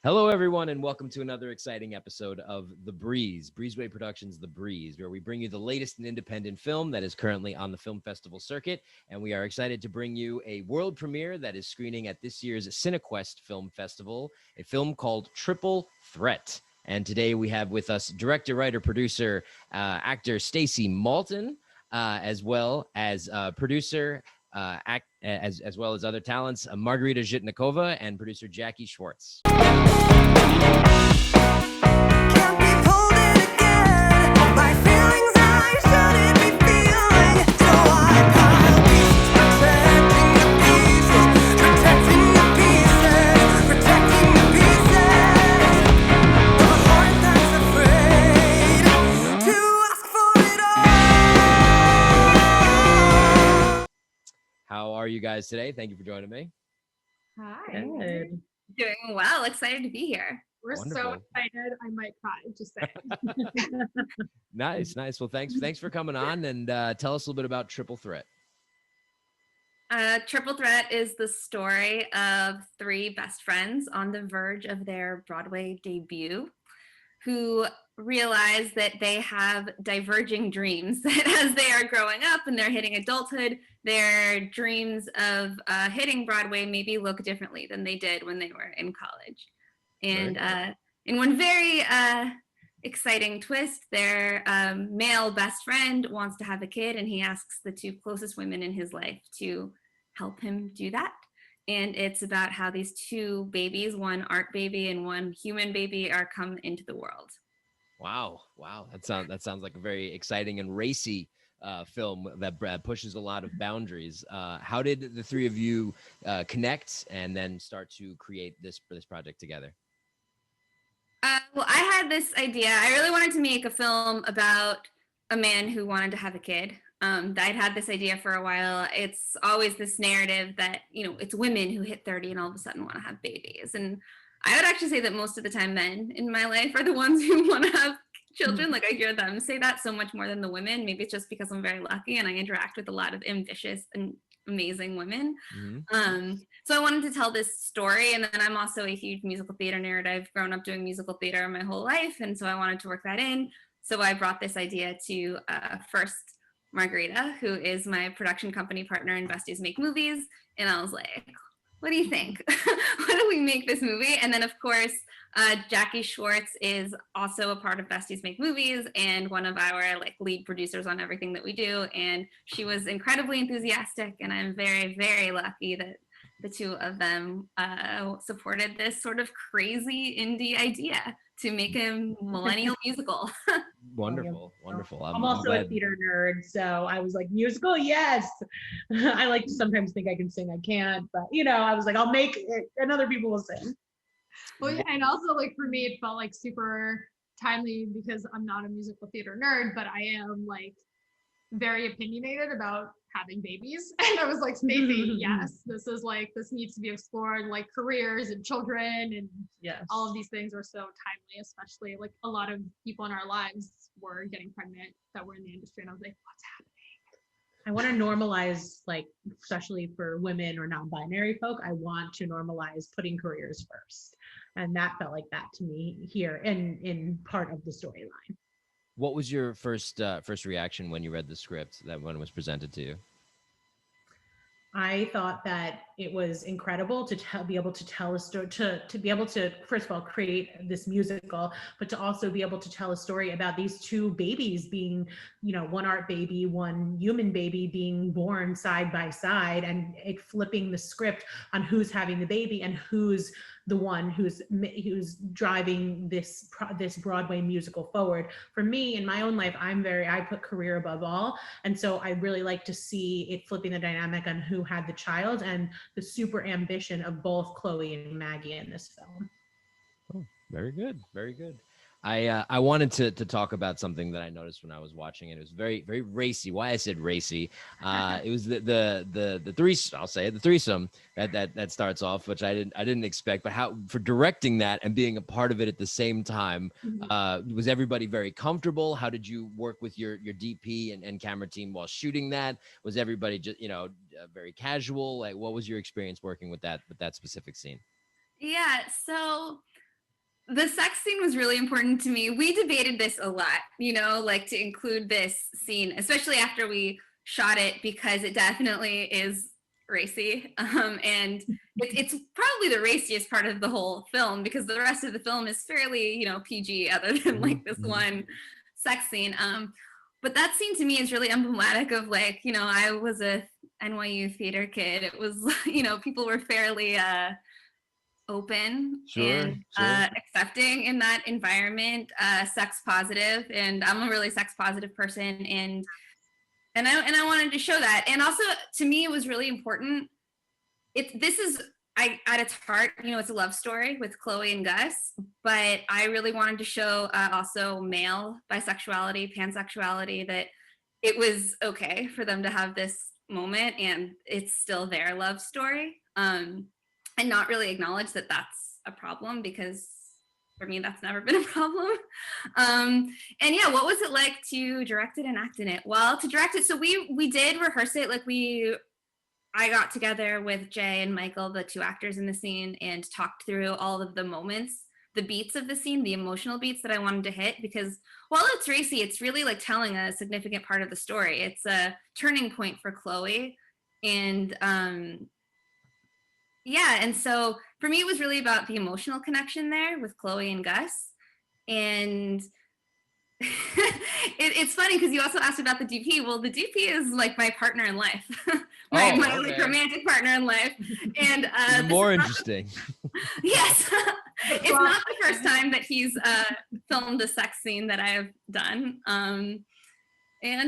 Hello, everyone, and welcome to another exciting episode of The Breeze, Breezeway Productions' The Breeze, where we bring you the latest in independent film that is currently on the film festival circuit. And we are excited to bring you a world premiere that is screening at this year's Cinequest Film Festival, a film called Triple Threat. And today we have with us director, writer, producer, actor Stacey Maltin, as well as producer, as well as other talents, Margarita Zhitnikova and producer Jackie Schwartz. How are you guys today? Thank you for joining me. Hi. Good. Doing well. Excited to be here. We're Wonderful. so excited. I might cry. Just saying. Nice. Well, thanks for coming on, and tell us a little bit about Triple Threat. Triple Threat is the story of three best friends on the verge of their Broadway debut who realize that they have diverging dreams, that as they are growing up and they're hitting adulthood, their dreams of hitting Broadway maybe look differently than they did when they were in college. And in one very exciting twist, their male best friend wants to have a kid, and he asks the two closest women in his life to help him do that. And it's about how these two babies, one art baby and one human baby, are come into the world. Wow. That sounds like a very exciting and racy film that pushes a lot of boundaries. How did the three of you connect and then start to create this project together? Well, I had this idea. I really wanted to make a film about a man who wanted to have a kid. I'd had this idea for a while. It's always this narrative that, it's women who hit 30 and all of a sudden want to have babies. And I would actually say that most of the time men in my life are the ones who want to have children. Like, I hear them say that so much more than the women. Maybe it's just because I'm very lucky and I interact with a lot of ambitious and amazing women. Mm-hmm. So I wanted to tell this story, and then I'm also a huge musical theater nerd. I've grown up doing musical theater my whole life, and so I wanted to work that in. So I brought this idea to first Margarita, who is my production company partner in Besties Make Movies, and I was like, what do you think? Why don't we make this movie? And then, of course, Jackie Schwartz is also a part of Besties Make Movies and one of our lead producers on everything that we do. And she was incredibly enthusiastic, and I'm very, very lucky that the two of them supported this sort of crazy indie idea to make a millennial musical. Wonderful. I'm also a theater nerd, so I was like, musical, yes. I like to sometimes think I can sing, I can't, but I was like, I'll make it, and other people will sing. Well, yeah, and also for me, it felt super timely because I'm not a musical theater nerd, but I am very opinionated about having babies. And I was like, Stacey, yes, this needs to be explored, careers and children, and yes, all of these things are so timely, especially a lot of people in our lives were getting pregnant that were in the industry. And I was like, what's happening? I want to normalize, especially for women or non-binary folk, I want to normalize putting careers first. And that felt like that to me here in part of the storyline. What was your first reaction when you read the script when it was presented to you? I thought that it was incredible to be able to tell a story, to be able to, first of all, create this musical, but to also be able to tell a story about these two babies being, one art baby, one human baby being born side by side, and it flipping the script on who's having the baby and who's the one who's driving this Broadway musical forward. For me, in my own life, I put career above all. And so I really like to see it flipping the dynamic on who had the child and the super ambition of both Chloe and Maggie in this film. Oh, very good. I wanted to talk about something that I noticed when I was watching it. It was very, very racy. Why I said racy? It was the threesome. I'll say it, the threesome that starts off, which I didn't expect. But how for directing that and being a part of it at the same time, was everybody very comfortable? How did you work with your DP and camera team while shooting that? Was everybody just very casual? What was your experience working with that specific scene? Yeah, so the sex scene was really important to me. We debated this a lot, like to include this scene, especially after we shot it, because it definitely is racy. And it's probably the raciest part of the whole film, because the rest of the film is fairly, PG, other than like this one sex scene. But that scene to me is really emblematic of like, I was a NYU theater kid. It was, people were fairly open and accepting in that environment, sex positive, and I'm a really sex positive person, and I wanted to show that. And also to me it was really important, this is at its heart, it's a love story with Chloe and Gus, but I really wanted to show also male bisexuality, pansexuality, that it was okay for them to have this moment and it's still their love story. And not really acknowledge that that's a problem, because for me, that's never been a problem. And yeah, what was it like to direct it and act in it? Well, to direct it, so we did rehearse it. Like I got together with Jay and Michael, the two actors in the scene, and talked through all of the moments, the beats of the scene, the emotional beats that I wanted to hit, because while it's racy, it's really like telling a significant part of the story. It's a turning point for Chloe. And yeah, and so for me, it was really about the emotional connection there with Chloe and Gus. And it's funny because you also asked about the DP. Well, the DP is like my partner in life, my like romantic partner in life. And more interesting. Yes, it's not the first time that he's filmed a sex scene that I have done. And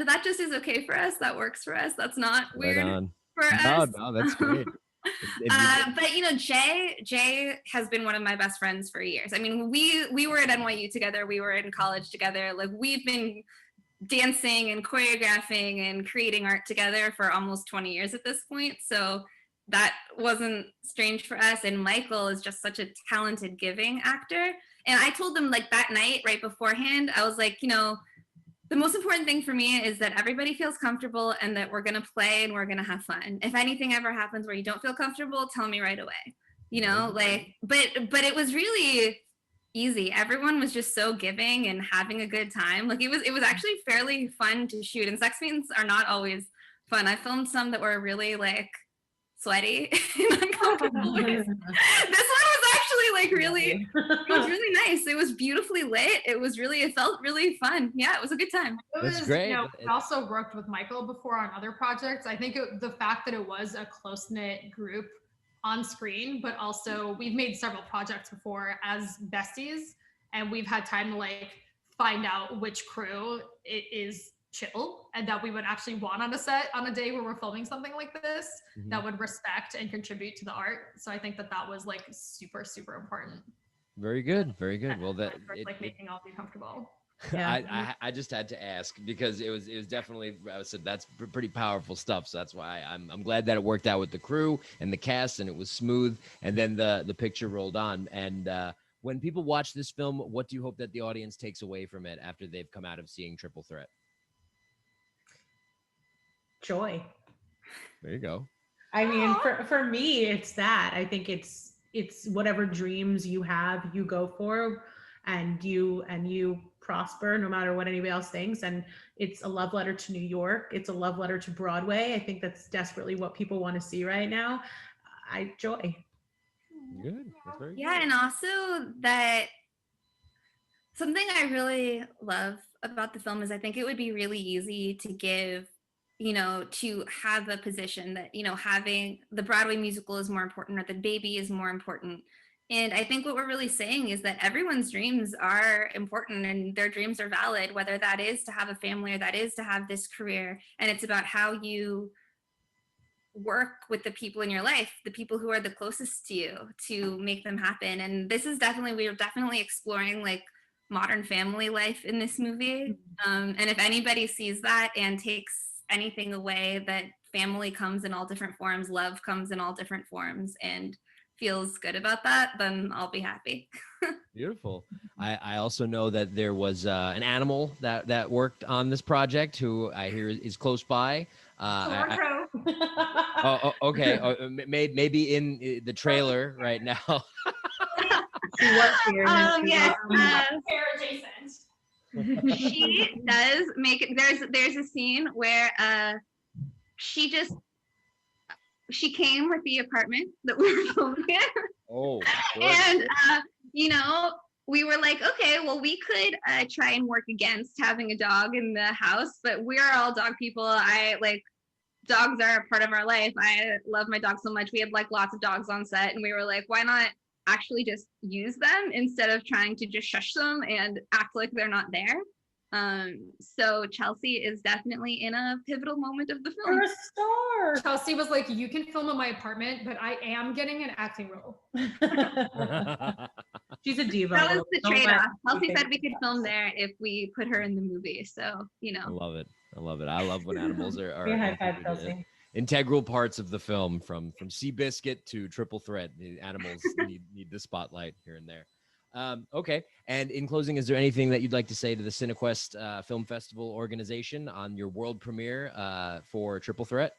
that just is okay for us. That works for us. That's not weird for us. No, that's great. But Jay has been one of my best friends for years. I mean, we were at NYU together. We were in college together. Like, we've been dancing and choreographing and creating art together for almost 20 years at this point. So that wasn't strange for us. And Michael is just such a talented, giving actor. And I told them, like, that night right beforehand, I was like, the most important thing for me is that everybody feels comfortable and that we're going to play and we're going to have fun. If anything ever happens where you don't feel comfortable, tell me right away, but it was really easy. Everyone was just so giving and having a good time. Like, it was actually fairly fun to shoot, and sex scenes are not always fun. I filmed some that were really like sweaty and uncomfortable. This one was actually like it was really nice. It was beautifully lit. It felt really fun. Yeah, it was a good time. That's great. I also worked with Michael before on other projects. I think the fact that it was a close-knit group on screen, but also we've made several projects before as besties, and we've had time to like find out which crew it is chill and that we would actually want on a set on a day where we're filming something like this, that would respect and contribute to the art. So I think that was like super, super important. Very good. Well, making all of you comfortable. Yeah. I just had to ask because it was definitely, I said that's pretty powerful stuff. So that's why I'm glad that it worked out with the crew and the cast and it was smooth. And then the picture rolled on. And when people watch this film, what do you hope that the audience takes away from it after they've come out of seeing Triple Threat? Joy. There you go. I mean, for me, it's that. I think it's whatever dreams you have, you go for, and you prosper no matter what anybody else thinks. And it's a love letter to New York. It's a love letter to Broadway. I think that's desperately what people want to see right now. Joy. Good. That's very yeah, good. and also that something I really love about the film is I think it would be really easy to give, to have a position that, having the Broadway musical is more important or the baby is more important. And I think what we're really saying is that everyone's dreams are important and their dreams are valid, whether that is to have a family or that is to have this career. And it's about how you work with the people in your life, the people who are the closest to you, to make them happen. And this is we're definitely exploring like modern family life in this movie. And if anybody sees that and takes anything away, that family comes in all different forms, love comes in all different forms, and feels good about that, then I'll be happy. Beautiful. I also know that there was an animal that worked on this project who I hear is close by. Okay. Maybe in the trailer right now. She was here. And then she Yes. was- Hair adjacent. She does make it. There's a scene where she came with the apartment that we were filming in. Oh, good. And we were like, okay, well, we could try and work against having a dog in the house, but we're all dog people. Dogs are a part of our life. I love my dog so much. We had like lots of dogs on set, and we were like, why not actually just use them instead of trying to just shush them and act like they're not there. So Chelsea is definitely in a pivotal moment of the film. You're a star. Chelsea was like, you can film in my apartment, but I am getting an acting role. She's a diva. That was the Don't let trade-off. me Chelsea think said we could film there if we put her in the movie. So, I love it. I love it. I love when animals are Yeah, high five, Chelsea. integral parts of the film, from Seabiscuit to Triple Threat. The animals need the spotlight here and there. Okay. And in closing, is there anything that you'd like to say to the Cinequest Film Festival organization on your world premiere for Triple Threat?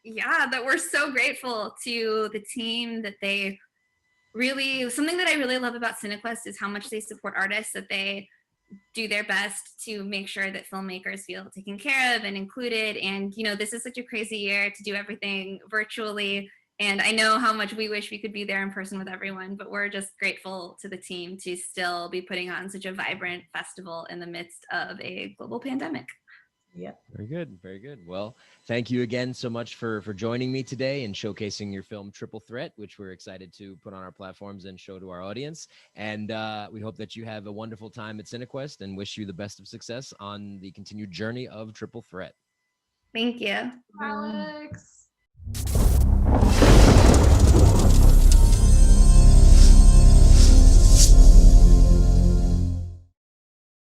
Yeah, that we're so grateful to the team that they really, something that I really love about Cinequest is how much they support artists, that they do their best to make sure that filmmakers feel taken care of and included. And, this is such a crazy year to do everything virtually. And I know how much we wish we could be there in person with everyone, but we're just grateful to the team to still be putting on such a vibrant festival in the midst of a global pandemic. Yep. Very good. Very good. Well, thank you again so much for joining me today and showcasing your film Triple Threat, which we're excited to put on our platforms and show to our audience. And we hope that you have a wonderful time at Cinequest and wish you the best of success on the continued journey of Triple Threat. Thank you. Alex.